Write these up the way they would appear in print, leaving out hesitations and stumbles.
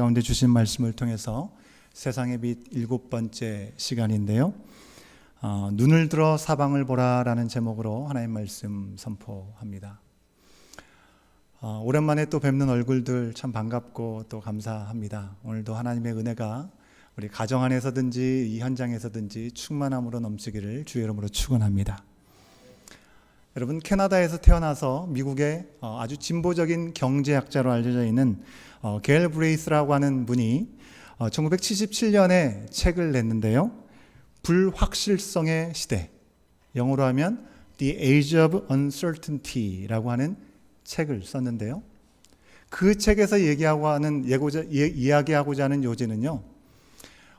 가운데 주신 말씀을 통해서 세상의 빛 7번째 시간인데요. 눈을 들어 사방을 보라라는 제목으로 하나님 말씀 선포합니다. 오랜만에 또 뵙는 얼굴들 참 반갑고 또 감사합니다. 오늘도 하나님의 은혜가 우리 가정 안에서든지 이 현장에서든지 충만함으로 넘치기를 주의 이름으로 축원합니다. 여러분, 캐나다에서 태어나서 미국의 아주 진보적인 경제학자로 알려져 있는 게일 브레이스라고 하는 분이 1977년에 책을 냈는데요. 불확실성의 시대, 영어로 하면 The Age of Uncertainty라고 하는 책을 썼는데요. 그 책에서 이야기하고자 하는 요지는요,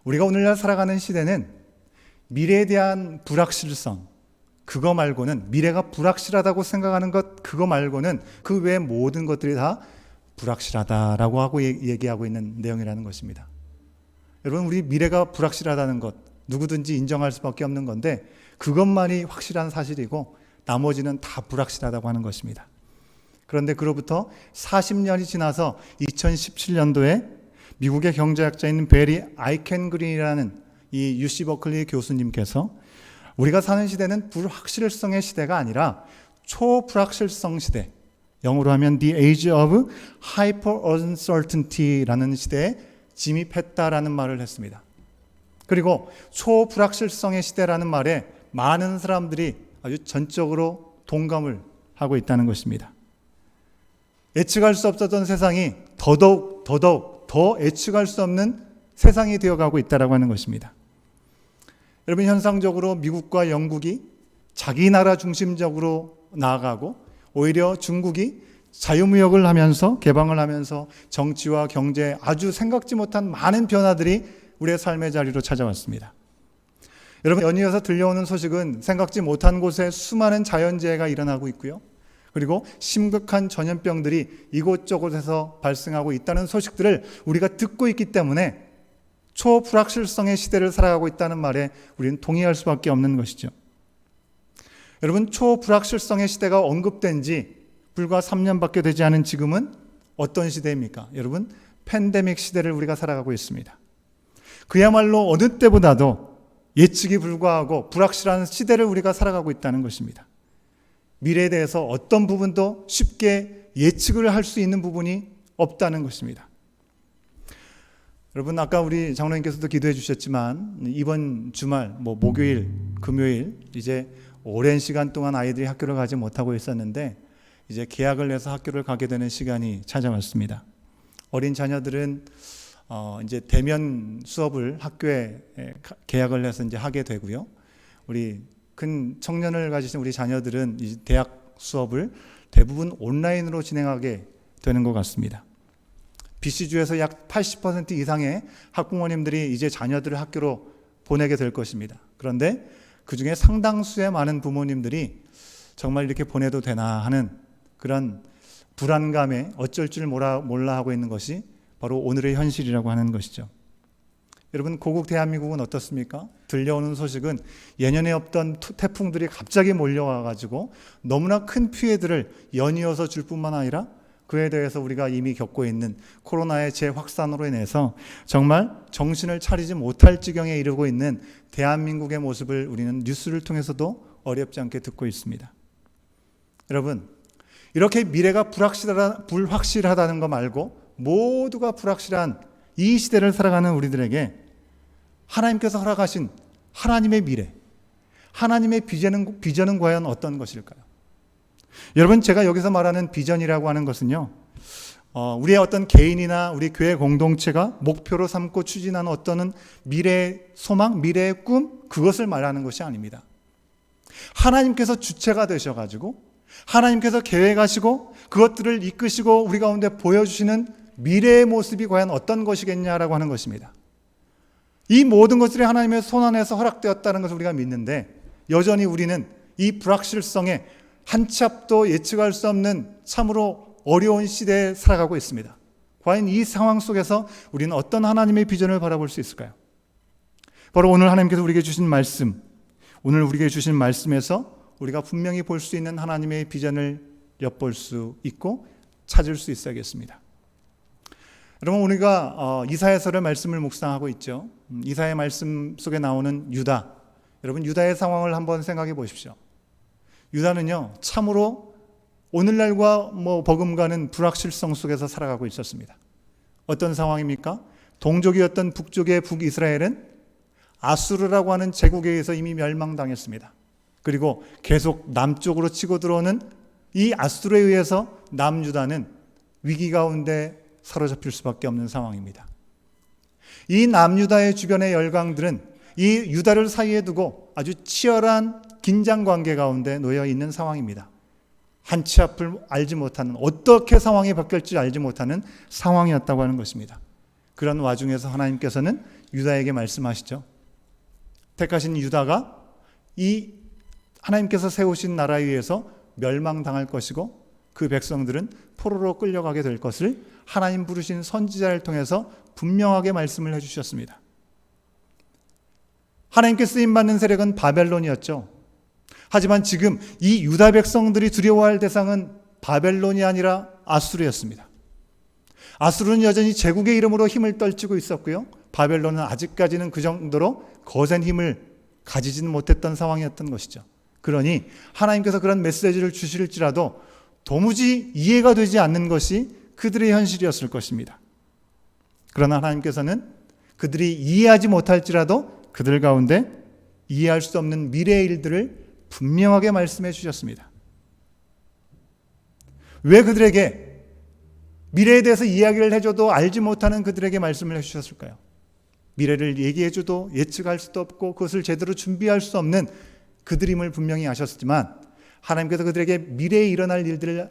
우리가 오늘날 살아가는 시대는 미래에 대한 불확실성, 그거 말고는, 미래가 불확실하다고 생각하는 것 그거 말고는 그 외의 모든 것들이 다 불확실하다라고 하고 얘기하고 있는 내용이라는 것입니다. 여러분, 우리 미래가 불확실하다는 것 누구든지 인정할 수밖에 없는 건데 그것만이 확실한 사실이고 나머지는 다 불확실하다고 하는 것입니다. 그런데 그로부터 40년이 지나서 2017년도에 미국의 경제학자인 베리 아이켄그린이라는 이 UC 버클리 교수님께서 우리가 사는 시대는 불확실성의 시대가 아니라 초불확실성 시대, 영어로 하면 The Age of Hyper Uncertainty라는 시대에 진입했다라는 말을 했습니다. 그리고 초불확실성의 시대라는 말에 많은 사람들이 아주 전적으로 동감을 하고 있다는 것입니다. 예측할 수 없었던 세상이 더더욱 더 예측할 수 없는 세상이 되어가고 있다고 하는 것입니다. 여러분, 현상적으로 미국과 영국이 자기 나라 중심적으로 나아가고 오히려 중국이 자유무역을 하면서 개방을 하면서 정치와 경제에 아주 생각지 못한 많은 변화들이 우리의 삶의 자리로 찾아왔습니다. 여러분, 연이어서 들려오는 소식은 생각지 못한 곳에 수많은 자연재해가 일어나고 있고요. 그리고 심각한 전염병들이 이곳저곳에서 발생하고 있다는 소식들을 우리가 듣고 있기 때문에 초불확실성의 시대를 살아가고 있다는 말에 우리는 동의할 수밖에 없는 것이죠. 여러분, 초불확실성의 시대가 언급된 지 불과 3년밖에 되지 않은 지금은 어떤 시대입니까? 여러분, 팬데믹 시대를 우리가 살아가고 있습니다. 그야말로 어느 때보다도 예측이 불가하고 불확실한 시대를 우리가 살아가고 있다는 것입니다. 미래에 대해서 어떤 부분도 쉽게 예측을 할 수 있는 부분이 없다는 것입니다. 여러분, 아까 우리 장로님께서도 기도해 주셨지만 이번 주말, 목요일, 금요일 이제 오랜 시간 동안 아이들이 학교를 가지 못하고 있었는데 이제 개학을 해서 학교를 가게 되는 시간이 찾아왔습니다. 어린 자녀들은 이제 대면 수업을 학교에 개학을 해서 이제 하게 되고요. 우리 큰 청년을 가지신 우리 자녀들은 이제 대학 수업을 대부분 온라인으로 진행하게 되는 것 같습니다. BC주에서 약 80% 이상의 학부모님들이 이제 자녀들을 학교로 보내게 될 것입니다. 그런데 그 중에 상당수의 많은 부모님들이 정말 이렇게 보내도 되나 하는 그런 불안감에 어쩔 줄 몰라 하고 있는 것이 바로 오늘의 현실이라고 하는 것이죠. 여러분, 고국 대한민국은 어떻습니까? 들려오는 소식은 예년에 없던 태풍들이 갑자기 몰려와가지고 너무나 큰 피해들을 연이어서 줄 뿐만 아니라 그에 대해서 우리가 이미 겪고 있는 코로나의 재확산으로 인해서 정말 정신을 차리지 못할 지경에 이르고 있는 대한민국의 모습을 우리는 뉴스를 통해서도 어렵지 않게 듣고 있습니다. 여러분, 이렇게 미래가 불확실하다는 거 말고 모두가 불확실한 이 시대를 살아가는 우리들에게 하나님께서 허락하신 하나님의 미래, 하나님의 비전은 과연 어떤 것일까요? 여러분, 제가 여기서 말하는 비전이라고 하는 것은요, 우리의 어떤 개인이나 우리 교회 공동체가 목표로 삼고 추진하는 어떤 미래의 소망, 미래의 꿈, 그것을 말하는 것이 아닙니다. 하나님께서 주체가 되셔가지고 하나님께서 계획하시고 그것들을 이끄시고 우리 가운데 보여주시는 미래의 모습이 과연 어떤 것이겠냐라고 하는 것입니다. 이 모든 것들이 하나님의 손 안에서 허락되었다는 것을 우리가 믿는데 여전히 우리는 이 불확실성에 한 치 앞도 예측할 수 없는 참으로 어려운 시대에 살아가고 있습니다. 과연 이 상황 속에서 우리는 어떤 하나님의 비전을 바라볼 수 있을까요? 바로 오늘 하나님께서 우리에게 주신 말씀, 오늘 우리에게 주신 말씀에서 우리가 분명히 볼 수 있는 하나님의 비전을 엿볼 수 있고 찾을 수 있어야겠습니다. 여러분, 우리가 이사야서의 말씀을 묵상하고 있죠. 이사야 말씀 속에 나오는 유다, 여러분 유다의 상황을 한번 생각해 보십시오. 유다는요 참으로 오늘날과 버금가는 불확실성 속에서 살아가고 있었습니다. 어떤 상황입니까? 동족이었던 북쪽의 북이스라엘은 아수르라고 하는 제국에 의해서 이미 멸망당했습니다. 그리고 계속 남쪽으로 치고 들어오는 이 아수르에 의해서 남유다는 위기 가운데 사로잡힐 수밖에 없는 상황입니다. 이 남유다의 주변의 열강들은 이 유다를 사이에 두고 아주 치열한 긴장 관계 가운데 놓여 있는 상황입니다. 한치 앞을 알지 못하는, 어떻게 상황이 바뀔지 알지 못하는 상황이었다고 하는 것입니다. 그런 와중에서 하나님께서는 유다에게 말씀하시죠. 택하신 유다가 이 하나님께서 세우신 나라에 의해서 멸망당할 것이고 그 백성들은 포로로 끌려가게 될 것을 하나님 부르신 선지자를 통해서 분명하게 말씀을 해주셨습니다. 하나님께 쓰임받는 세력은 바벨론이었죠. 하지만 지금 이 유다 백성들이 두려워할 대상은 바벨론이 아니라 아수르였습니다. 아수르는 여전히 제국의 이름으로 힘을 떨치고 있었고요. 바벨론은 아직까지는 그 정도로 거센 힘을 가지지는 못했던 상황이었던 것이죠. 그러니 하나님께서 그런 메시지를 주실지라도 도무지 이해가 되지 않는 것이 그들의 현실이었을 것입니다. 그러나 하나님께서는 그들이 이해하지 못할지라도 그들 가운데 이해할 수 없는 미래의 일들을 분명하게 말씀해 주셨습니다. 왜 그들에게 미래에 대해서 이야기를 해줘도 알지 못하는 그들에게 말씀을 해주셨을까요? 미래를 얘기해줘도 예측할 수도 없고 그것을 제대로 준비할 수 없는 그들임을 분명히 아셨지만 하나님께서 그들에게 미래에 일어날 일들을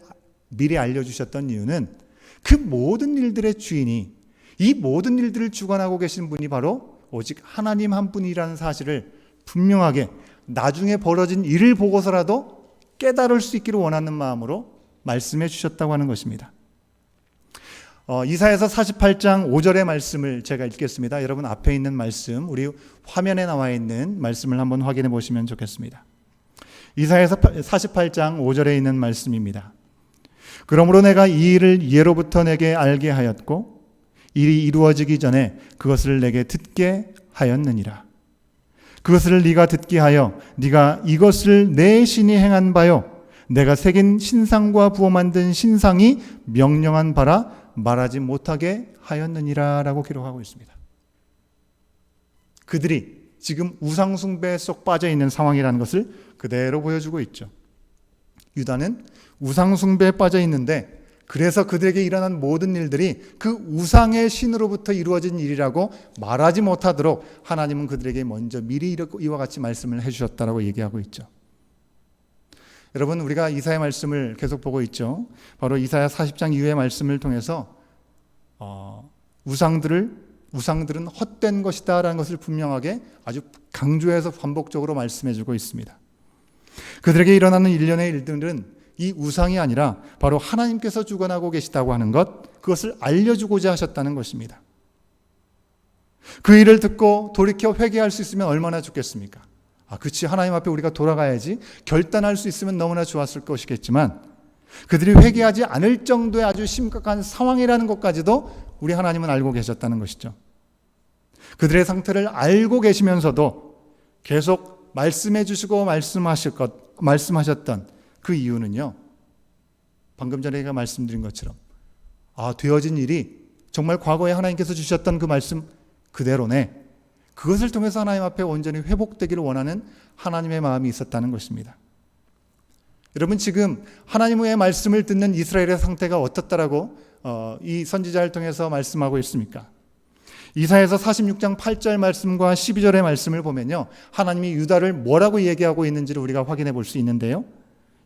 미리 알려주셨던 이유는 그 모든 일들의 주인이, 이 모든 일들을 주관하고 계신 분이 바로 오직 하나님 한 분이라는 사실을 분명하게 나중에 벌어진 일을 보고서라도 깨달을 수 있기를 원하는 마음으로 말씀해 주셨다고 하는 것입니다. 이사야서 48장 5절의 말씀을 제가 읽겠습니다. 여러분 앞에 있는 말씀, 우리 화면에 나와 있는 말씀을 한번 확인해 보시면 좋겠습니다. 이사야서 48장 5절에 있는 말씀입니다. 그러므로 내가 이 일을 예로부터 내게 알게 하였고 일이 이루어지기 전에 그것을 내게 듣게 하였느니라. 그것을 네가 듣게 하여 네가 이것을 내 신이 행한 바요 내가 새긴 신상과 부어 만든 신상이 명령한 바라 말하지 못하게 하였느니라 라고 기록하고 있습니다. 그들이 지금 우상숭배에 쏙 빠져있는 상황이라는 것을 그대로 보여주고 있죠. 유다는 우상숭배에 빠져있는데 그래서 그들에게 일어난 모든 일들이 그 우상의 신으로부터 이루어진 일이라고 말하지 못하도록 하나님은 그들에게 먼저 미리 이와 같이 말씀을 해주셨다라고 얘기하고 있죠. 여러분, 우리가 이사야 말씀을 계속 보고 있죠. 바로 이사야 40장 이후의 말씀을 통해서 우상들은 헛된 것이다 라는 것을 분명하게 아주 강조해서 반복적으로 말씀해주고 있습니다. 그들에게 일어나는 일련의 일들은 이 우상이 아니라 바로 하나님께서 주관하고 계시다고 하는 것, 그것을 알려주고자 하셨다는 것입니다. 그 일을 듣고 돌이켜 회개할 수 있으면 얼마나 좋겠습니까? 그렇지, 하나님 앞에 우리가 돌아가야지 결단할 수 있으면 너무나 좋았을 것이겠지만 그들이 회개하지 않을 정도의 아주 심각한 상황이라는 것까지도 우리 하나님은 알고 계셨다는 것이죠. 그들의 상태를 알고 계시면서도 계속 말씀해 주시고 말씀하셨던 그 이유는요, 방금 전에 제가 말씀드린 것처럼 되어진 일이 정말 과거에 하나님께서 주셨던 그 말씀 그대로네, 그것을 통해서 하나님 앞에 온전히 회복되기를 원하는 하나님의 마음이 있었다는 것입니다. 여러분, 지금 하나님의 말씀을 듣는 이스라엘의 상태가 어떻다라고 이 선지자를 통해서 말씀하고 있습니까? 이사야서 46장 8절 말씀과 12절의 말씀을 보면요, 하나님이 유다를 뭐라고 얘기하고 있는지를 우리가 확인해 볼 수 있는데요,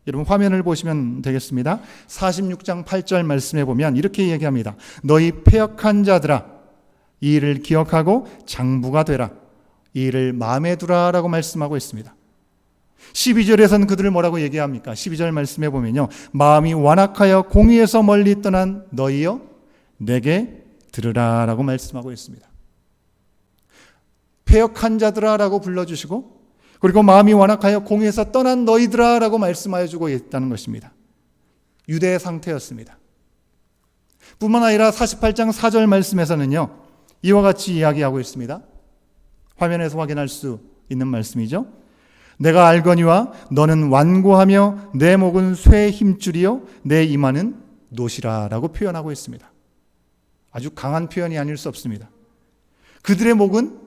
여러분 화면을 보시면 되겠습니다. 46장 8절 말씀에 보면 이렇게 얘기합니다. 너희 패역한 자들아, 이 일을 기억하고 장부가 되라. 이 일을 마음에 두라 라고 말씀하고 있습니다. 12절에서는 그들을 뭐라고 얘기합니까? 12절 말씀에 보면요, 마음이 완악하여 공의에서 멀리 떠난 너희여 내게 들으라 라고 말씀하고 있습니다. 패역한 자들아 라고 불러주시고, 그리고 마음이 완악하여 공의에서 떠난 너희들아 라고 말씀하여 주고 있다는 것입니다. 유대의 상태였습니다. 뿐만 아니라 48장 4절 말씀에서는요, 이와 같이 이야기하고 있습니다. 화면에서 확인할 수 있는 말씀이죠. 내가 알거니와 너는 완고하며 내 목은 쇠의 힘줄이요 내 이마는 노시라 라고 표현하고 있습니다. 아주 강한 표현이 아닐 수 없습니다. 그들의 목은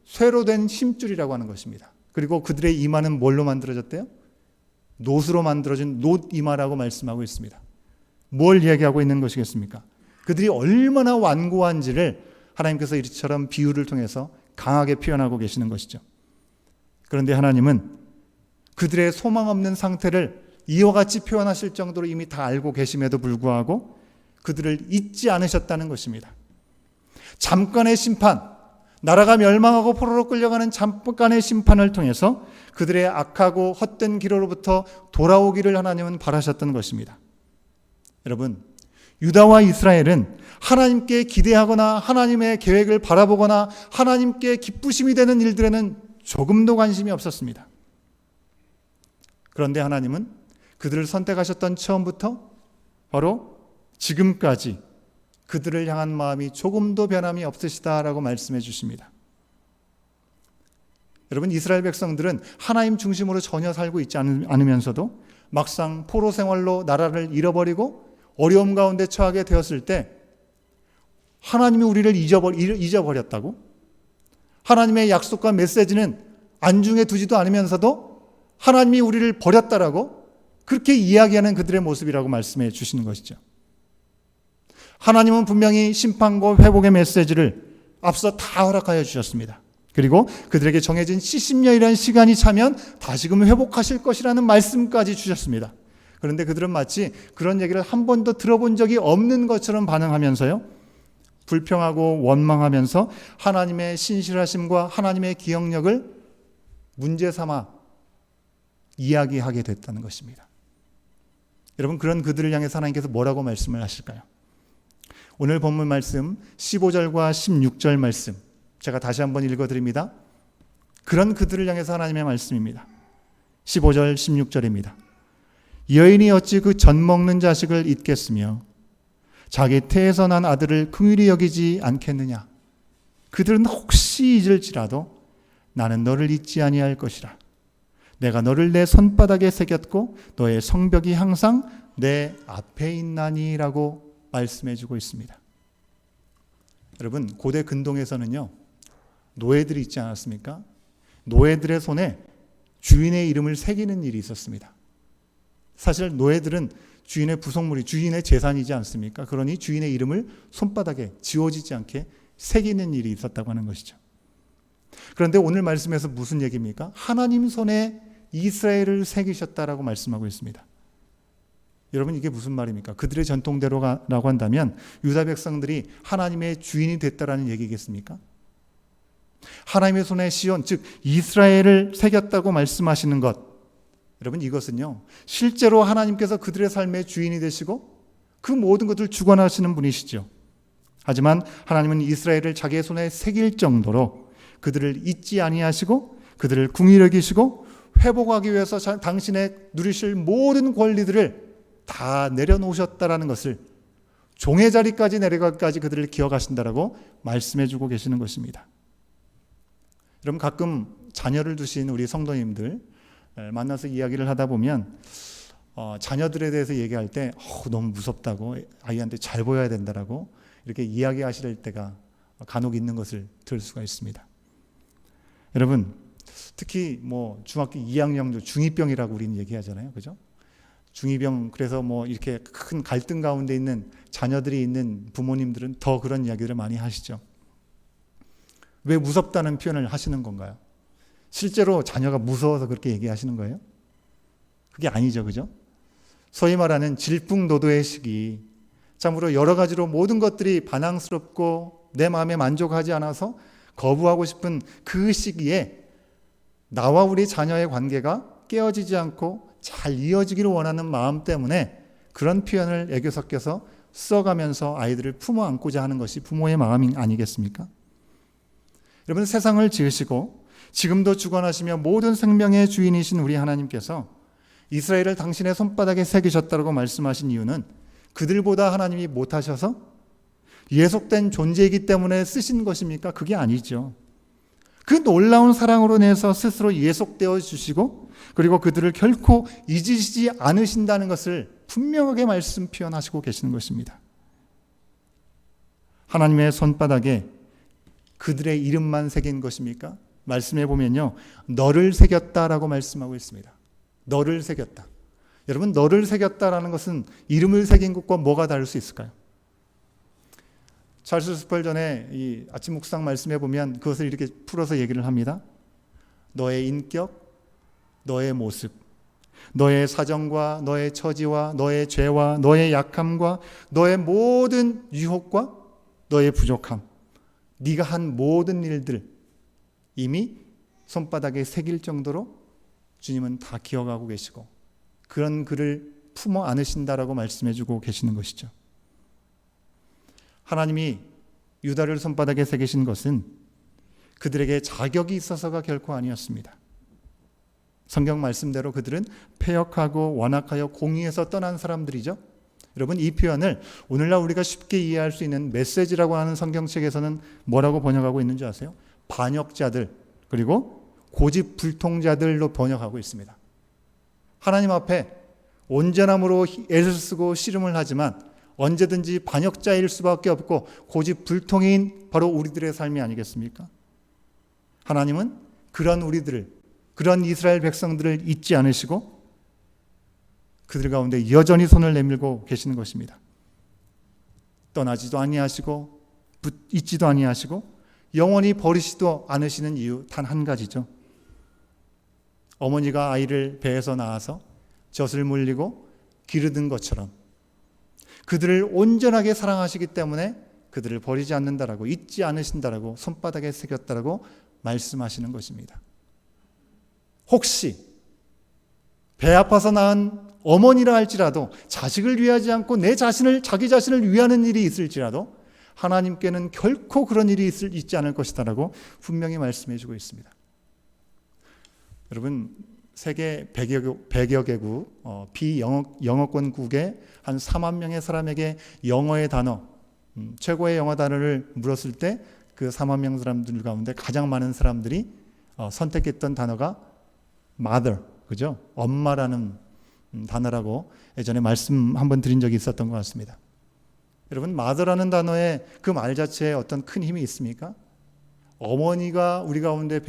쇠로 된 힘줄이라고 하는 것입니다. 그리고 그들의 이마는 뭘로 만들어졌대요? 노수로 만들어진 놋 이마라고 말씀하고 있습니다. 뭘 이야기하고 있는 것이겠습니까? 그들이 얼마나 완고한지를 하나님께서 이처럼 비유를 통해서 강하게 표현하고 계시는 것이죠. 그런데 하나님은 그들의 소망 없는 상태를 이와 같이 표현하실 정도로 이미 다 알고 계심에도 불구하고 그들을 잊지 않으셨다는 것입니다. 잠깐의 심판, 나라가 멸망하고 포로로 끌려가는 잠깐의 심판을 통해서 그들의 악하고 헛된 길로부터 돌아오기를 하나님은 바라셨던 것입니다. 여러분, 유다와 이스라엘은 하나님께 기대하거나 하나님의 계획을 바라보거나 하나님께 기쁘심이 되는 일들에는 조금도 관심이 없었습니다. 그런데 하나님은 그들을 선택하셨던 처음부터 바로 지금까지 그들을 향한 마음이 조금도 변함이 없으시다라고 말씀해 주십니다. 여러분, 이스라엘 백성들은 하나님 중심으로 전혀 살고 있지 않으면서도 막상 포로 생활로 나라를 잃어버리고 어려움 가운데 처하게 되었을 때 하나님이 우리를 잊어버렸다고? 하나님의 약속과 메시지는 안중에 두지도 않으면서도 하나님이 우리를 버렸다라고 그렇게 이야기하는 그들의 모습이라고 말씀해 주시는 것이죠. 하나님은 분명히 심판과 회복의 메시지를 앞서 다 허락하여 주셨습니다. 그리고 그들에게 정해진 70년이라는 시간이 차면 다시금 회복하실 것이라는 말씀까지 주셨습니다. 그런데 그들은 마치 그런 얘기를 한 번도 들어본 적이 없는 것처럼 반응하면서요, 불평하고 원망하면서 하나님의 신실하심과 하나님의 기억력을 문제 삼아 이야기하게 됐다는 것입니다. 여러분, 그런 그들을 향해서 하나님께서 뭐라고 말씀을 하실까요? 오늘 본문 말씀 15절과 16절 말씀 제가 다시 한번 읽어드립니다. 그런 그들을 향해서 하나님의 말씀입니다. 15절 16절입니다. 여인이 어찌 그 젖 먹는 자식을 잊겠으며 자기 태에서 난 아들을 긍휼히 여기지 않겠느냐. 그들은 혹시 잊을지라도 나는 너를 잊지 아니할 것이라. 내가 너를 내 손바닥에 새겼고 너의 성벽이 항상 내 앞에 있나니라고 말씀해주고 있습니다. 여러분, 고대 근동에서는요, 노예들이 있지 않았습니까? 노예들의 손에 주인의 이름을 새기는 일이 있었습니다. 사실 노예들은 주인의 부속물이 주인의 재산이지 않습니까? 그러니 주인의 이름을 손바닥에 지워지지 않게 새기는 일이 있었다고 하는 것이죠. 그런데 오늘 말씀에서 무슨 얘기입니까? 하나님 손에 이스라엘을 새기셨다라고 말씀하고 있습니다. 여러분, 이게 무슨 말입니까? 그들의 전통대로라고 한다면 유다 백성들이 하나님의 주인이 됐다라는 얘기겠습니까? 하나님의 손에 시온, 즉 이스라엘을 새겼다고 말씀하시는 것, 여러분, 이것은요, 실제로 하나님께서 그들의 삶의 주인이 되시고 그 모든 것을 주관하시는 분이시죠. 하지만 하나님은 이스라엘을 자기의 손에 새길 정도로 그들을 잊지 아니하시고 그들을 긍휼히 여기시고 회복하기 위해서 당신의 누리실 모든 권리들을 다 내려놓으셨다라는 것을, 종의 자리까지 내려가기까지 그들을 기억하신다라고 말씀해주고 계시는 것입니다. 여러분, 가끔 자녀를 두신 우리 성도님들 만나서 이야기를 하다 보면 자녀들에 대해서 얘기할 때 너무 무섭다고, 아이한테 잘 보여야 된다라고 이렇게 이야기하실 때가 간혹 있는 것을 들을 수가 있습니다. 여러분, 특히 중학교 2학년 중2병이라고 우리는 얘기하잖아요, 그죠? 중2병, 그래서 이렇게 큰 갈등 가운데 있는 자녀들이 있는 부모님들은 더 그런 이야기를 많이 하시죠. 왜 무섭다는 표현을 하시는 건가요? 실제로 자녀가 무서워서 그렇게 얘기하시는 거예요? 그게 아니죠, 그죠? 소위 말하는 질풍노도의 시기, 참으로 여러 가지로 모든 것들이 반항스럽고 내 마음에 만족하지 않아서 거부하고 싶은 그 시기에 나와 우리 자녀의 관계가 깨어지지 않고 잘 이어지기를 원하는 마음 때문에 그런 표현을 애교 섞여서 써가면서 아이들을 품어 안고자 하는 것이 부모의 마음이 아니겠습니까? 여러분, 세상을 지으시고 지금도 주관하시며 모든 생명의 주인이신 우리 하나님께서 이스라엘을 당신의 손바닥에 새기셨다고 말씀하신 이유는 그들보다 하나님이 못하셔서 예속된 존재이기 때문에 쓰신 것입니까? 그게 아니죠. 그 놀라운 사랑으로 인해서 스스로 예속되어 주시고 그리고 그들을 결코 잊으시지 않으신다는 것을 분명하게 말씀 표현하시고 계시는 것입니다. 하나님의 손바닥에 그들의 이름만 새긴 것입니까? 말씀해 보면요, 너를 새겼다라고 말씀하고 있습니다. 너를 새겼다. 여러분, 너를 새겼다라는 것은 이름을 새긴 것과 뭐가 다를 수 있을까요? 찰스 스펄전의 이 아침 묵상 말씀해 보면 그것을 이렇게 풀어서 얘기를 합니다. 너의 인격, 너의 모습, 너의 사정과 너의 처지와 너의 죄와 너의 약함과 너의 모든 유혹과 너의 부족함, 네가 한 모든 일들 이미 손바닥에 새길 정도로 주님은 다 기억하고 계시고 그런 그를 품어 안으신다라고 말씀해 주고 계시는 것이죠. 하나님이 유다를 손바닥에 새기신 것은 그들에게 자격이 있어서가 결코 아니었습니다. 성경 말씀대로 그들은 패역하고 완악하여 공의에서 떠난 사람들이죠. 여러분, 이 표현을 오늘날 우리가 쉽게 이해할 수 있는 메시지라고 하는 성경책에서는 뭐라고 번역하고 있는지 아세요? 반역자들 그리고 고집불통자들로 번역하고 있습니다. 하나님 앞에 온전함으로 애를 쓰고 씨름을 하지만 언제든지 반역자일 수밖에 없고 고집불통인 바로 우리들의 삶이 아니겠습니까? 하나님은 그런 우리들을, 그런 이스라엘 백성들을 잊지 않으시고 그들 가운데 여전히 손을 내밀고 계시는 것입니다. 떠나지도 아니하시고 잊지도 아니하시고 영원히 버리시도 않으시는 이유 단 한 가지죠. 어머니가 아이를 배에서 낳아서 젖을 물리고 기르는 것처럼 그들을 온전하게 사랑하시기 때문에 그들을 버리지 않는다라고, 잊지 않으신다라고, 손바닥에 새겼다라고 말씀하시는 것입니다. 혹시 배 아파서 낳은 어머니라 할지라도 자식을 위하지 않고 자기 자신을 위하는 일이 있을지라도 하나님께는 결코 그런 일이 있지 않을 것이다라고 분명히 말씀해 주고 있습니다. 여러분, 세계 100여 개국 비영어권국의 한 4만 명의 사람에게 영어의 단어, 최고의 영어 단어를 물었을 때 그 4만 명 사람들 가운데 가장 많은 사람들이 선택했던 단어가 mother, 그죠? 엄마라는 단어라고 예전에 말씀 한번 드린 적이 있었던 것 같습니다. 여러분, mother라는 단어에 그 말 자체에 어떤 큰 힘이 있습니까? 어머니가 우리 가운데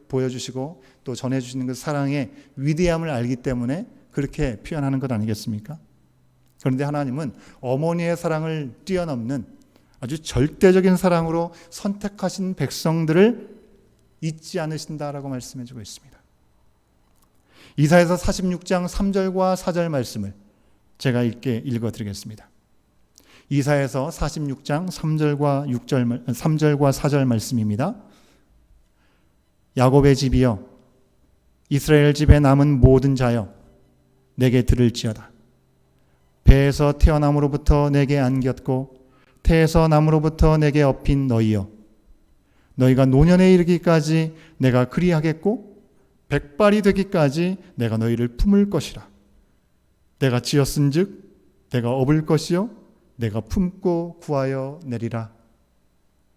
보여주시고 또 전해주시는 그 사랑의 위대함을 알기 때문에 그렇게 표현하는 것 아니겠습니까? 그런데 하나님은 어머니의 사랑을 뛰어넘는 아주 절대적인 사랑으로 선택하신 백성들을 잊지 않으신다라고 말씀해주고 있습니다. 이사야서 46장 3절과 4절 말씀을 제가 읽어드리겠습니다. 이사야서 46장 3절과 4절 말씀입니다. 야곱의 집이여, 이스라엘 집에 남은 모든 자여, 내게 들을지어다. 배에서 태어남으로부터 내게 안겼고 태에서 남으로부터 내게 업힌 너희여, 너희가 노년에 이르기까지 내가 그리하겠고 백발이 되기까지 내가 너희를 품을 것이라. 내가 지었은즉 내가 업을 것이요 내가 품고 구하여 내리라.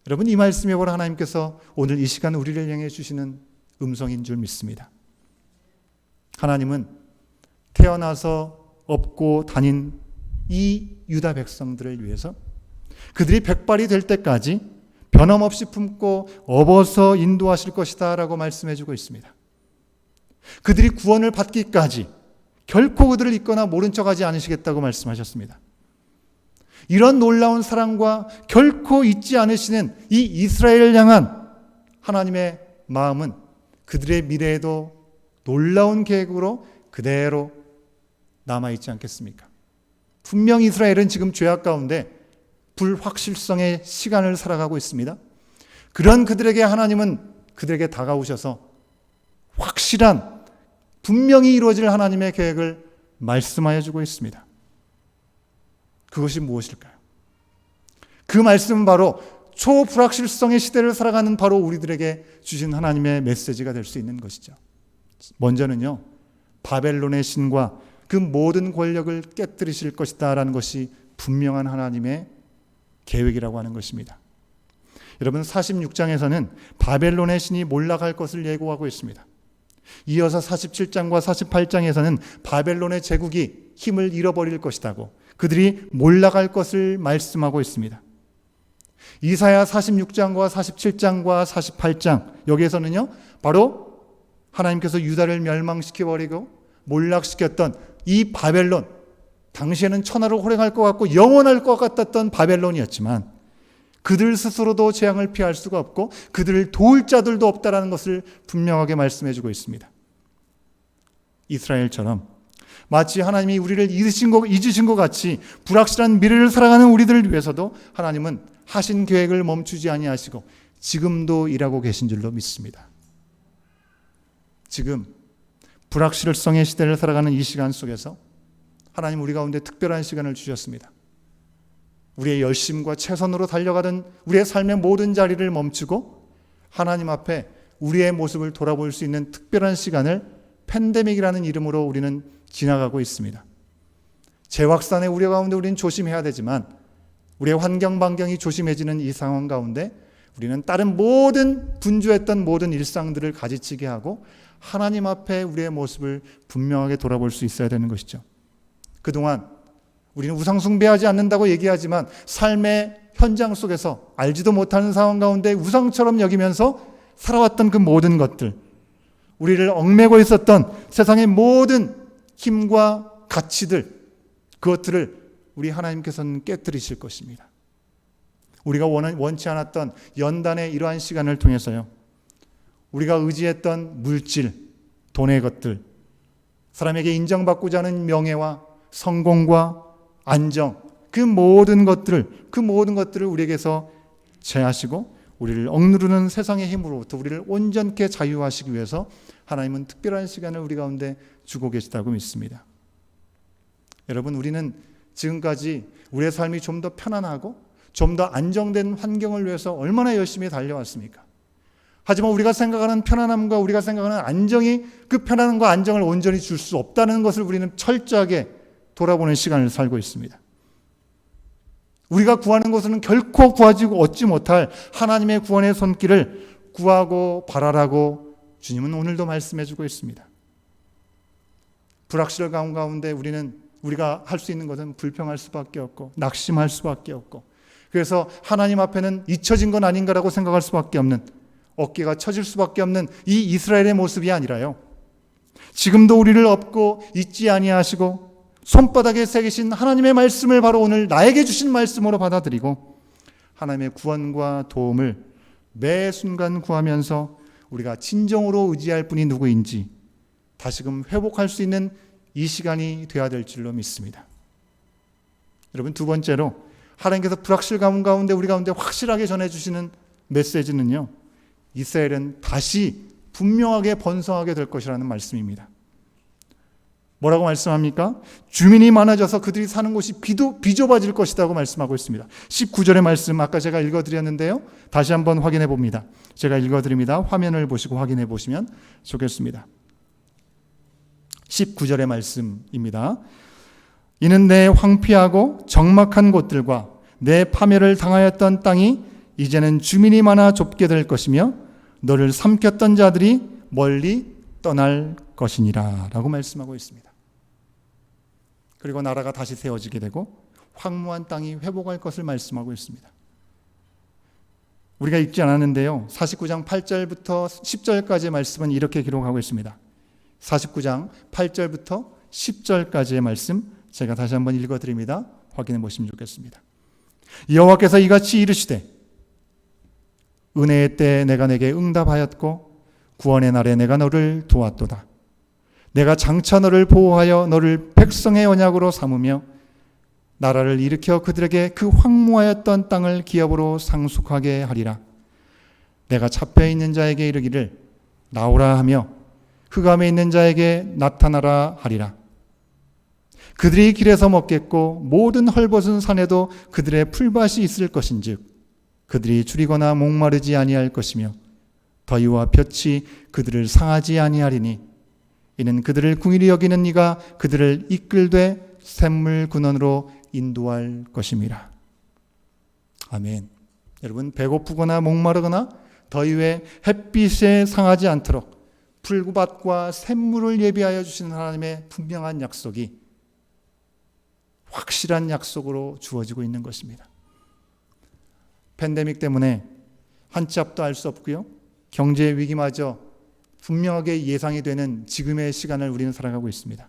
여러분, 이 말씀에 보라 하나님께서 오늘 이 시간 우리를 향해 주시는 음성인 줄 믿습니다. 하나님은 태어나서 업고 다닌 이 유다 백성들을 위해서 그들이 백발이 될 때까지 변함없이 품고 업어서 인도하실 것이다 라고 말씀해 주고 있습니다. 그들이 구원을 받기까지 결코 그들을 잊거나 모른 척하지 않으시겠다고 말씀하셨습니다. 이런 놀라운 사랑과 결코 잊지 않으시는 이 이스라엘을 향한 하나님의 마음은 그들의 미래에도 놀라운 계획으로 그대로 남아있지 않겠습니까? 분명 이스라엘은 지금 죄악 가운데 불확실성의 시간을 살아가고 있습니다. 그런 그들에게 하나님은 그들에게 다가오셔서 확실한 분명히 이루어질 하나님의 계획을 말씀하여 주고 있습니다. 그것이 무엇일까요? 그 말씀은 바로 초불확실성의 시대를 살아가는 바로 우리들에게 주신 하나님의 메시지가 될 수 있는 것이죠. 먼저는요, 바벨론의 신과 그 모든 권력을 깨뜨리실 것이다 라는 것이 분명한 하나님의 계획이라고 하는 것입니다. 여러분, 46장에서는 바벨론의 신이 몰락할 것을 예고하고 있습니다. 이어서 47장과 48장에서는 바벨론의 제국이 힘을 잃어버릴 것이라고, 그들이 몰락할 것을 말씀하고 있습니다. 이사야 46장과 47장과 48장, 여기에서는요, 바로 하나님께서 유다를 멸망시켜버리고 몰락시켰던 이 바벨론, 당시에는 천하를 호령할 것 같고 영원할 것 같았던 바벨론이었지만 그들 스스로도 재앙을 피할 수가 없고 그들을 도울 자들도 없다라는 것을 분명하게 말씀해 주고 있습니다. 이스라엘처럼 마치 하나님이 우리를 잊으신 것 같이 불확실한 미래를 살아가는 우리들을 위해서도 하나님은 하신 계획을 멈추지 아니하시고 지금도 일하고 계신 줄로 믿습니다. 지금 불확실성의 시대를 살아가는 이 시간 속에서 하나님 우리 가운데 특별한 시간을 주셨습니다. 우리의 열심과 최선으로 달려가던 우리의 삶의 모든 자리를 멈추고 하나님 앞에 우리의 모습을 돌아볼 수 있는 특별한 시간을 팬데믹이라는 이름으로 우리는 지나가고 있습니다. 재확산의 우려 가운데 우리는 조심해야 되지만 우리의 환경 반경이 조심해지는 이 상황 가운데 우리는 다른 모든 분주했던 모든 일상들을 가지치게 하고 하나님 앞에 우리의 모습을 분명하게 돌아볼 수 있어야 되는 것이죠. 그동안 우리는 우상 숭배하지 않는다고 얘기하지만 삶의 현장 속에서 알지도 못하는 상황 가운데 우상처럼 여기면서 살아왔던 그 모든 것들, 우리를 얽매고 있었던 세상의 모든 힘과 가치들, 그것들을 우리 하나님께서는 깨뜨리실 것입니다. 우리가 원치 않았던 연단의 이러한 시간을 통해서요, 우리가 의지했던 물질, 돈의 것들, 사람에게 인정받고자 하는 명예와 성공과 안정, 그 모든 것들을 우리에게서 제하시고 우리를 억누르는 세상의 힘으로부터 우리를 온전케 자유하시기 위해서 하나님은 특별한 시간을 우리 가운데 주고 계시다고 믿습니다. 여러분, 우리는 지금까지 우리의 삶이 좀 더 편안하고 좀 더 안정된 환경을 위해서 얼마나 열심히 달려왔습니까? 하지만 우리가 생각하는 편안함과 우리가 생각하는 안정이 그 편안함과 안정을 온전히 줄 수 없다는 것을 우리는 철저하게 돌아보는 시간을 살고 있습니다. 우리가 구하는 것은 결코 구하지 얻지 못할 하나님의 구원의 손길을 구하고 바라라고 주님은 오늘도 말씀해 주고 있습니다. 불확실한 가운데 우리가 할 수 있는 것은 불평할 수밖에 없고 낙심할 수밖에 없고, 그래서 하나님 앞에는 잊혀진 건 아닌가라고 생각할 수밖에 없는, 어깨가 처질 수밖에 없는 이 이스라엘의 모습이 아니라요, 지금도 우리를 업고 잊지 아니하시고 손바닥에 새기신 하나님의 말씀을 바로 오늘 나에게 주신 말씀으로 받아들이고 하나님의 구원과 도움을 매 순간 구하면서 우리가 진정으로 의지할 분이 누구인지 다시금 회복할 수 있는 이 시간이 되어야 될 줄로 믿습니다. 여러분, 두 번째로 하나님께서 불확실감 가운데 우리 가운데 확실하게 전해주시는 메시지는요, 이스라엘은 다시 분명하게 번성하게 될 것이라는 말씀입니다. 뭐라고 말씀합니까? 주민이 많아져서 그들이 사는 곳이 비좁아질 것이라고 말씀하고 있습니다. 19절의 말씀 아까 제가 읽어드렸는데요, 다시 한번 확인해 봅니다. 제가 읽어드립니다. 화면을 보시고 확인해 보시면 좋겠습니다. 19절의 말씀입니다. 이는 내 황폐하고 적막한 곳들과 내 파멸을 당하였던 땅이 이제는 주민이 많아 좁게 될 것이며 너를 삼켰던 자들이 멀리 떠날 것이니라 라고 말씀하고 있습니다. 그리고 나라가 다시 세워지게 되고 황무한 땅이 회복할 것을 말씀하고 있습니다. 우리가 읽지 않았는데요, 49장 8절부터 10절까지의 말씀은 이렇게 기록하고 있습니다. 49장 8절부터 10절까지의 말씀 제가 다시 한번 읽어드립니다. 확인해 보시면 좋겠습니다. 여호와께서 이같이 이르시되 은혜의 때에 내가 내게 응답하였고 구원의 날에 내가 너를 도왔도다. 내가 장차 너를 보호하여 너를 백성의 언약으로 삼으며 나라를 일으켜 그들에게 그 황무하였던 땅을 기업으로 상속하게 하리라. 내가 잡혀 있는 자에게 이르기를 나오라 하며 흑암에 있는 자에게 나타나라 하리라. 그들이 길에서 먹겠고 모든 헐벗은 산에도 그들의 풀밭이 있을 것인즉 그들이 줄이거나 목마르지 아니할 것이며 더위와 볕이 그들을 상하지 아니하리니 이는 그들을 궁일이 여기는 이가 그들을 이끌되 샘물 근원으로 인도할 것임이라. 아멘. 여러분, 배고프거나 목마르거나 더위에 햇빛에 상하지 않도록 풀밭과 샘물을 예비하여 주시는 하나님의 분명한 약속이 확실한 약속으로 주어지고 있는 것입니다. 팬데믹 때문에 한 치 앞도 알 수 없고요, 경제 위기마저 분명하게 예상이 되는 지금의 시간을 우리는 살아가고 있습니다.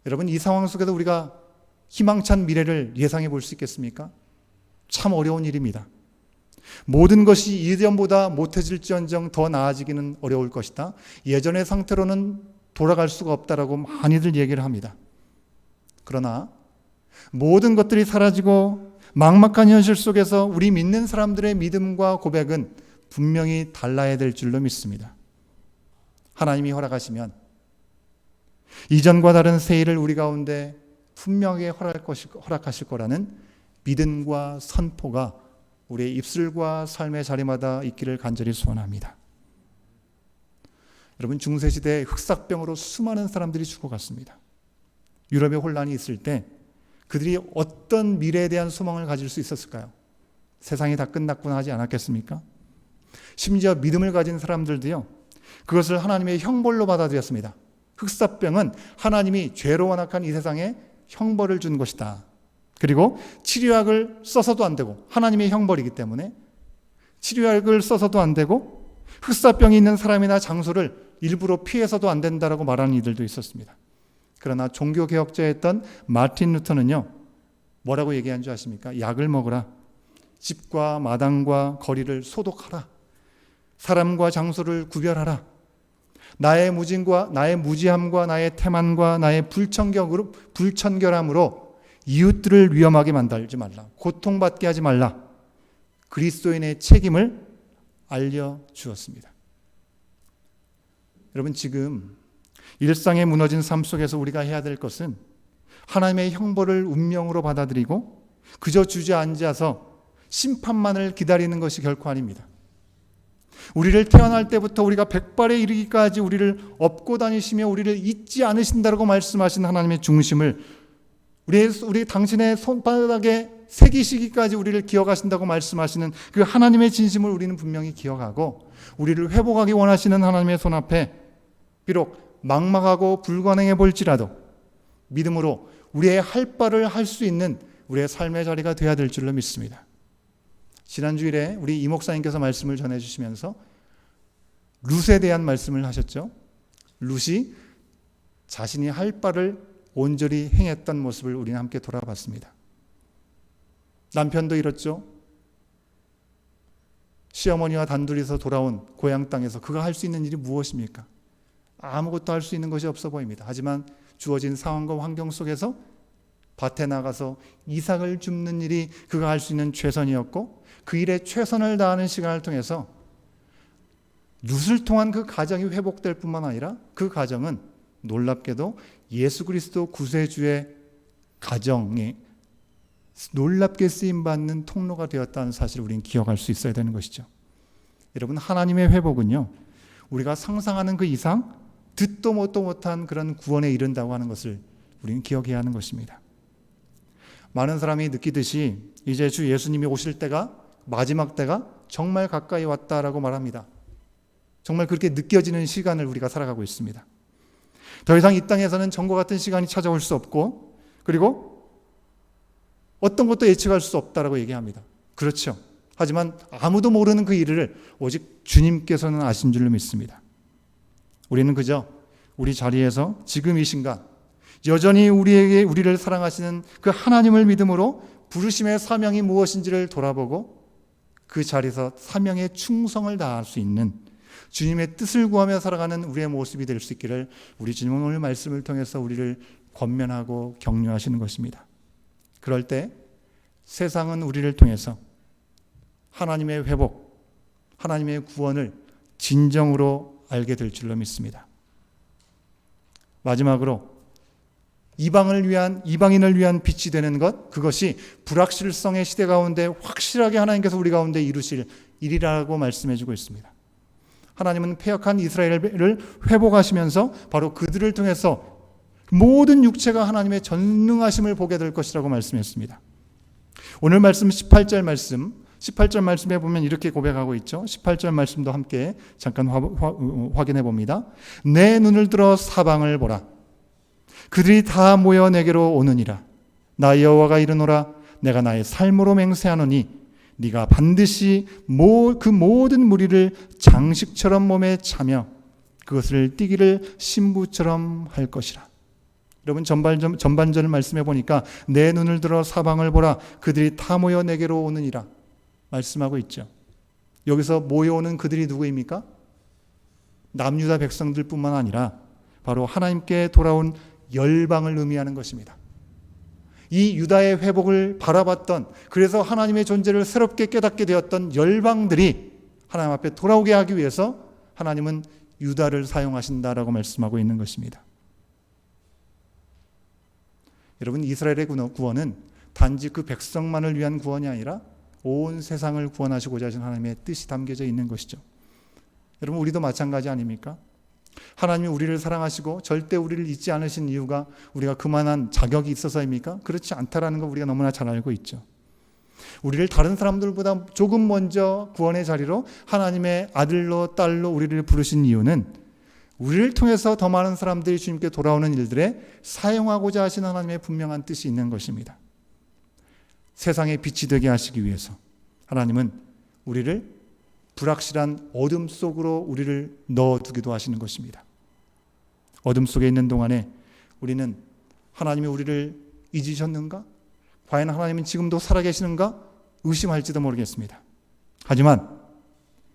여러분, 이 상황 속에서 우리가 희망찬 미래를 예상해 볼 수 있겠습니까? 참 어려운 일입니다. 모든 것이 이전보다 못해질지언정 더 나아지기는 어려울 것이다. 예전의 상태로는 돌아갈 수가 없다라고 많이들 얘기를 합니다. 그러나 모든 것들이 사라지고 막막한 현실 속에서 우리 믿는 사람들의 믿음과 고백은 분명히 달라야 될 줄로 믿습니다. 하나님이 허락하시면 이전과 다른 새 일을 우리 가운데 분명하게 허락하실 거라는 믿음과 선포가 우리의 입술과 삶의 자리마다 있기를 간절히 소원합니다. 여러분, 중세시대에 흑사병으로 수많은 사람들이 죽어갔습니다. 유럽에 혼란이 있을 때 그들이 어떤 미래에 대한 소망을 가질 수 있었을까요? 세상이 다 끝났구나 하지 않았겠습니까? 심지어 믿음을 가진 사람들도요, 그것을 하나님의 형벌로 받아들였습니다. 흑사병은 하나님이 죄로 완악한 이 세상에 형벌을 준 것이다. 그리고 치료약을 써서도 안 되고, 하나님의 형벌이기 때문에 치료약을 써서도 안 되고 흑사병이 있는 사람이나 장소를 일부러 피해서도 안 된다라고 말하는 이들도 있었습니다. 그러나 종교개혁자였던 마틴 루터는요, 뭐라고 얘기한 줄 아십니까? 약을 먹으라. 집과 마당과 거리를 소독하라. 사람과 장소를 구별하라. 나의 무지함과 나의 태만과 나의 불천결함으로 이웃들을 위험하게 만들지 말라. 고통받게 하지 말라. 그리스도인의 책임을 알려주었습니다. 여러분, 지금 일상에 무너진 삶 속에서 우리가 해야 될 것은 하나님의 형벌을 운명으로 받아들이고 그저 주저앉아서 심판만을 기다리는 것이 결코 아닙니다. 우리를 태어날 때부터 우리가 백발에 이르기까지 우리를 업고 다니시며 우리를 잊지 않으신다고 말씀하신 하나님의 중심을 우리 당신의 손바닥에 새기시기까지 우리를 기억하신다고 말씀하시는 그 하나님의 진심을 우리는 분명히 기억하고, 우리를 회복하기 원하시는 하나님의 손 앞에 비록 막막하고 불가능해 볼지라도 믿음으로 우리의 할 바를 할 수 있는 우리의 삶의 자리가 되어야 될 줄로 믿습니다. 지난 주일에 우리 이 목사님께서 말씀을 전해주시면서 룻에 대한 말씀을 하셨죠. 룻이 자신이 할 바를 온전히 행했던 모습을 우리는 함께 돌아봤습니다. 남편도 이렇죠. 시어머니와 단둘이서 돌아온 고향 땅에서 그가 할 수 있는 일이 무엇입니까? 아무것도 할 수 있는 것이 없어 보입니다. 하지만 주어진 상황과 환경 속에서 밭에 나가서 이삭을 줍는 일이 그가 할 수 있는 최선이었고, 그 일에 최선을 다하는 시간을 통해서 룻을 통한 그 가정이 회복될 뿐만 아니라 그 가정은 놀랍게도 예수 그리스도 구세주의 가정이 놀랍게 쓰임받는 통로가 되었다는 사실을 우리는 기억할 수 있어야 되는 것이죠. 여러분, 하나님의 회복은요, 우리가 상상하는 그 이상 듣도 못한 그런 구원에 이른다고 하는 것을 우리는 기억해야 하는 것입니다. 많은 사람이 느끼듯이 이제 주 예수님이 오실 때가, 마지막 때가 정말 가까이 왔다라고 말합니다. 정말 그렇게 느껴지는 시간을 우리가 살아가고 있습니다. 더 이상 이 땅에서는 전과 같은 시간이 찾아올 수 없고, 그리고 어떤 것도 예측할 수 없다라고 얘기합니다. 그렇죠. 하지만 아무도 모르는 그 일을 오직 주님께서는 아신 줄로 믿습니다. 우리는 그저 우리 자리에서 지금 이 순간 여전히 우리를 사랑하시는 그 하나님을 믿음으로 부르심의 사명이 무엇인지를 돌아보고 그 자리에서 사명의 충성을 다할 수 있는 주님의 뜻을 구하며 살아가는 우리의 모습이 될 수 있기를 우리 주님은 오늘 말씀을 통해서 우리를 권면하고 격려하시는 것입니다. 그럴 때 세상은 우리를 통해서 하나님의 회복, 하나님의 구원을 진정으로 알게 될 줄로 믿습니다. 마지막으로 이방인을 위한 빛이 되는 것, 그것이 불확실성의 시대 가운데 확실하게 하나님께서 우리 가운데 이루실 일이라고 말씀해 주고 있습니다. 하나님은 패역한 이스라엘을 회복하시면서 바로 그들을 통해서 모든 육체가 하나님의 전능하심을 보게 될 것이라고 말씀했습니다. 오늘 말씀 18절 말씀에 보면 이렇게 고백하고 있죠. 18절 말씀도 함께 잠깐 확인해 봅니다. 내 눈을 들어 사방을 보라. 그들이 다 모여 내게로 오느니라. 나 여호와가 이르노라. 내가 나의 삶으로 맹세하노니 네가 반드시 그 모든 무리를 장식처럼 몸에 차며 그것을 띠기를 신부처럼 할 것이라. 여러분 전반전을 말씀해 보니까 내 눈을 들어 사방을 보라. 그들이 다 모여 내게로 오느니라 말씀하고 있죠. 여기서 모여오는 그들이 누구입니까? 남유다 백성들뿐만 아니라 바로 하나님께 돌아온 열방을 의미하는 것입니다. 이 유다의 회복을 바라봤던, 그래서 하나님의 존재를 새롭게 깨닫게 되었던 열방들이 하나님 앞에 돌아오게 하기 위해서 하나님은 유다를 사용하신다라고 말씀하고 있는 것입니다. 여러분, 이스라엘의 구원은 단지 그 백성만을 위한 구원이 아니라 온 세상을 구원하시고자 하신 하나님의 뜻이 담겨져 있는 것이죠. 여러분, 우리도 마찬가지 아닙니까? 하나님이 우리를 사랑하시고 절대 우리를 잊지 않으신 이유가 우리가 그만한 자격이 있어서입니까? 그렇지 않다라는 걸 우리가 너무나 잘 알고 있죠. 우리를 다른 사람들보다 조금 먼저 구원의 자리로 하나님의 아들로 딸로 우리를 부르신 이유는 우리를 통해서 더 많은 사람들이 주님께 돌아오는 일들에 사용하고자 하신 하나님의 분명한 뜻이 있는 것입니다. 세상의 빛이 되게 하시기 위해서 하나님은 우리를 불확실한 어둠 속으로 우리를 넣어두기도 하시는 것입니다. 어둠 속에 있는 동안에 우리는 하나님이 우리를 잊으셨는가? 과연 하나님은 지금도 살아계시는가? 의심할지도 모르겠습니다. 하지만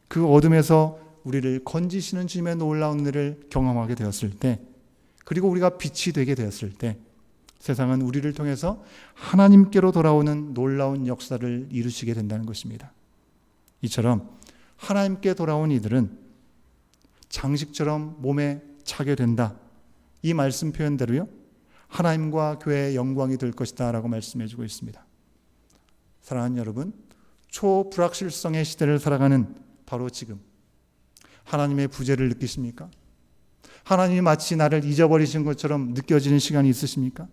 그 어둠에서 우리를 건지시는 주님의 놀라운 일을 경험하게 되었을 때, 그리고 우리가 빛이 되게 되었을 때 세상은 우리를 통해서 하나님께로 돌아오는 놀라운 역사를 이루시게 된다는 것입니다. 이처럼 하나님께 돌아온 이들은 장식처럼 몸에 차게 된다. 이 말씀 표현대로요, 하나님과 교회의 영광이 될 것이다 라고 말씀해 주고 있습니다. 사랑하는 여러분, 초불확실성의 시대를 살아가는 바로 지금 하나님의 부재를 느끼십니까? 하나님이 마치 나를 잊어버리신 것처럼 느껴지는 시간이 있으십니까?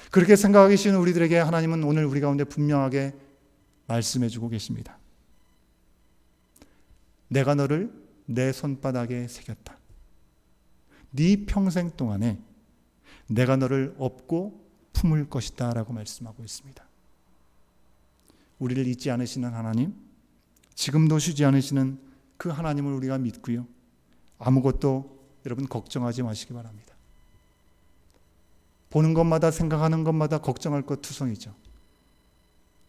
그렇게 생각하기 쉬운 우리들에게 하나님은 오늘 우리 가운데 분명하게 말씀해 주고 계십니다. 내가 너를 내 손바닥에 새겼다. 네 평생 동안에 내가 너를 업고 품을 것이다 라고 말씀하고 있습니다. 우리를 잊지 않으시는 하나님, 지금도 쉬지 않으시는 그 하나님을 우리가 믿고요, 아무것도 여러분 걱정하지 마시기 바랍니다. 보는 것마다 생각하는 것마다 걱정할 것 투성이죠.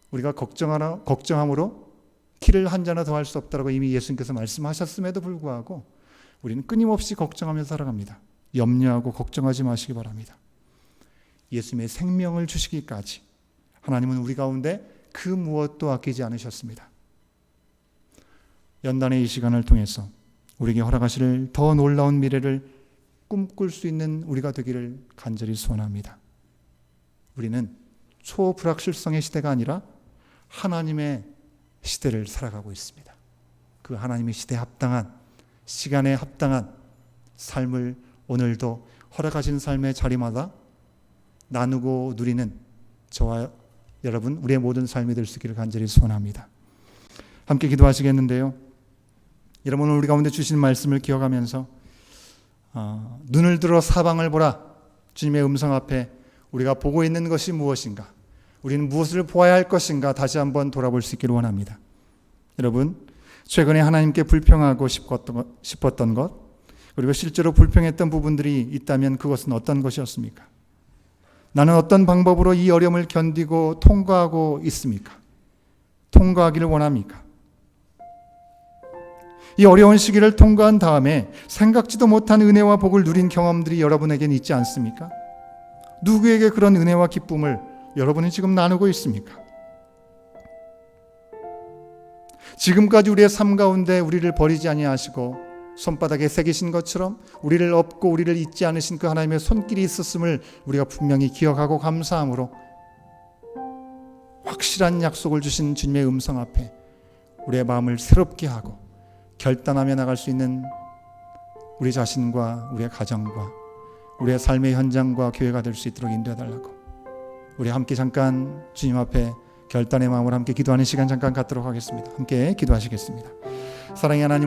우리가 걱정함으로 키를 한 잔나 더 할 수 없다라고 이미 예수님께서 말씀하셨음에도 불구하고 우리는 끊임없이 걱정하며 살아갑니다. 염려하고 걱정하지 마시기 바랍니다. 예수님의 생명을 주시기까지 하나님은 우리 가운데 그 무엇도 아끼지 않으셨습니다. 연단의 이 시간을 통해서 우리에게 허락하실 더 놀라운 미래를 꿈꿀 수 있는 우리가 되기를 간절히 소원합니다. 우리는 초불확실성의 시대가 아니라 하나님의 시대를 살아가고 있습니다. 그 하나님의 시대에 합당한, 시간에 합당한 삶을 오늘도 허락하신 삶의 자리마다 나누고 누리는 저와 여러분, 우리의 모든 삶이 될 수 있기를 간절히 소원합니다. 함께 기도하시겠는데요, 여러분, 오늘 우리 가운데 주신 말씀을 기억하면서 눈을 들어 사방을 보라. 주님의 음성 앞에 우리가 보고 있는 것이 무엇인가, 우리는 무엇을 보아야 할 것인가 다시 한번 돌아볼 수 있기를 원합니다. 여러분, 최근에 하나님께 불평하고 싶었던 것, 그리고 실제로 불평했던 부분들이 있다면 그것은 어떤 것이었습니까? 나는 어떤 방법으로 이 어려움을 견디고 통과하고 있습니까? 통과하기를 원합니까? 이 어려운 시기를 통과한 다음에 생각지도 못한 은혜와 복을 누린 경험들이 여러분에게는 있지 않습니까? 누구에게 그런 은혜와 기쁨을 여러분이 지금 나누고 있습니까? 지금까지 우리의 삶 가운데 우리를 버리지 아니하시고 손바닥에 새기신 것처럼 우리를 업고 우리를 잊지 않으신 그 하나님의 손길이 있었음을 우리가 분명히 기억하고 감사함으로 확실한 약속을 주신 주님의 음성 앞에 우리의 마음을 새롭게 하고 결단하며 나갈 수 있는 우리 자신과 우리의 가정과 우리의 삶의 현장과 교회가 될 수 있도록 인도해 달라고, 우리 함께 잠깐 주님 앞에 결단의 마음으로 함께 기도하는 시간 잠깐 갖도록 하겠습니다. 함께 기도하시겠습니다. 사랑의 하나님,